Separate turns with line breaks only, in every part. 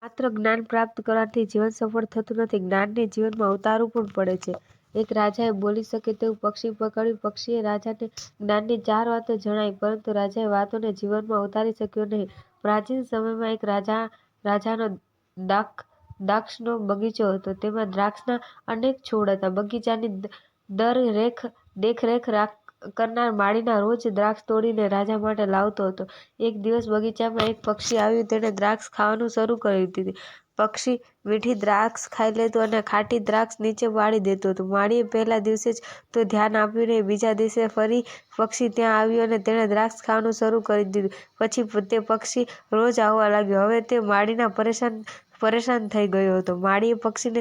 માત્ર જ્ઞાન પ્રાપ્ત કરવાથી જીવન સફળ થતું નથી, જ્ઞાનને જીવનમાં ઉતારવું પણ પડે છે. એક રાજાએ બોલી શકે તેવું પક્ષી પકડ્યું. પક્ષીએ રાજાને જ્ઞાનની 4 વાતો જણાવી, પરંતુ રાજાએ વાતોને જીવનમાં ઉતારી શક્યો નહીં. પ્રાચીન સમયમાં એક રાજાનો દ્રાક્ષનો બગીચો હતો. તેમાં દ્રાક્ષના અનેક છોડ હતા. બગીચાની દેખરેખ કરનાર માળીના રોજ દ્રાક્ષ તોડીને રાજા માટે લાવતો હતો. એક દિવસ બગીચામાં એક પક્ષી આવ્યું. તેણે દ્રાક્ષ ખાવાનું શરૂ કરી દીધી. પક્ષી મીઠી દ્રાક્ષ ખાઈ લેતું અને ખાટી દ્રાક્ષ નીચે વાળી દેતું હતું. માળીએ પહેલા દિવસે તો ધ્યાન આપ્યું નહીં. બીજા દિવસે ફરી પક્ષી ત્યાં આવ્યું અને તેણે દ્રાક્ષ ખાવાનું શરૂ કરી દીધું. પછી તે પક્ષી રોજ આવવા લાગ્યો. હવે તે માળીના પરેશાન થઈ ગયો હતો. માળીએ પક્ષીને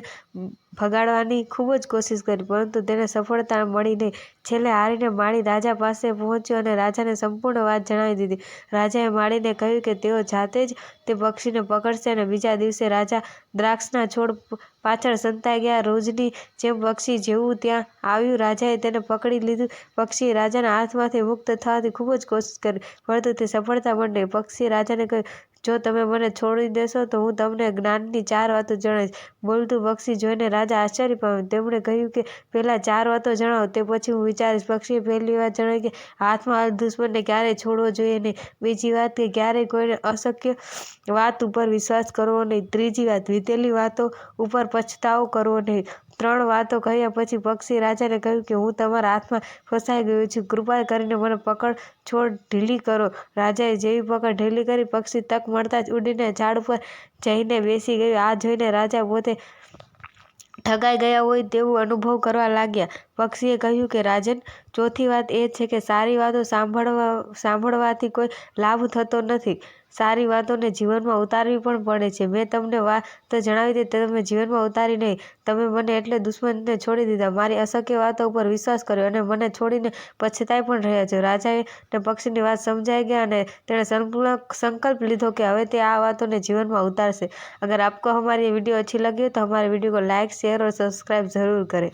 ભગાડવાની ખૂબ જ કોશિશ કરી, પરંતુ તેને સફળતા મળી નહીં. છેલ્લે હારીને માળી રાજા પાસે પહોંચ્યો અને રાજાને સંપૂર્ણ વાત જણાવી દીધી. રાજાએ માળીને કહ્યું કે તેઓ જાતે જ તે પક્ષીને પકડશે અને બીજા દિવસે રાજા દ્રાક્ષના છોડ પાછળ સંતાઈ ગયા. રોજની જેમ પક્ષી જેવું ત્યાં આવ્યું. રાજાએ તેને પકડી લીધું. પક્ષીએ રાજાના હાથમાંથી મુક્ત થવાની ખૂબ જ કોશિશ કરી, પરંતુ તે સફળતા મળી નહીં. પક્ષીએ રાજાને કહ્યું, જો તમે મને છોડી દેશો તો હું તમને જ્ઞાનની 4 વાતો જણાવીશ. બોલતું પક્ષી જોઈને રાજા આશ્ચર્ય પામ્યો. તેમણે કહ્યું કે પહેલા 4 વાતો જણાવો, તે પછી હું વિચારીશ. પક્ષીએ પહેલી વાત જણાવી કે હાથમાં દુશ્મનને ક્યારેય છોડવો જોઈએ નહીં. બીજી વાત કે ક્યારેય કોઈને અશક્ય વાત ઉપર વિશ્વાસ કરવો નહીં. ત્રીજી વાત, વીતેલી વાતો ઉપર પછતાવો કરવો નહીં. 3 વાતો કહ્યા પછી પક્ષીએ રાજાને કહ્યું કે હું તમારા હાથમાં ફસાઈ ગયો છું. કૃપા કરીને મને પકડ છોડ ઢીલી કરો. રાજાએ જેવી પકડ ઢીલી કરી, પક્ષી તક મળતા જ ઉડીને ઝાડ ઉપર જઈને બેસી ગયું. આ જોઈને રાજા પોતે ઠગાઈ ગયા હોય તેવું અનુભવ કરવા લાગ્યા. પક્ષીએ કહ્યું કે રાજન, ચોથી વાત એ છે કે સારી વાતો સાંભળવાથી કોઈ લાભ થતો નથી. સારી વાતોને જીવનમાં ઉતારવી પણ પડે છે. મેં તમને વાતો જણાવી તે તમે જીવનમાં ઉતારી નહીં. તમે મને એટલે દુશ્મનને છોડી દીધા, મારી અશક્ય વાતો ઉપર વિશ્વાસ કર્યો અને મને છોડીને પછતાઈ પણ રહ્યા છો. રાજાને પક્ષીની વાત સમજાઈ ગઈ અને તેણે संकल्प લીધો કે હવે તે આ વાતોને જીવનમાં उतारશે. अगर आपको हमारी वीडियो अच्छी लगी हो तो हमारे वीडियो को लाइक, शेयर और सब्सक्राइब जरूर करें.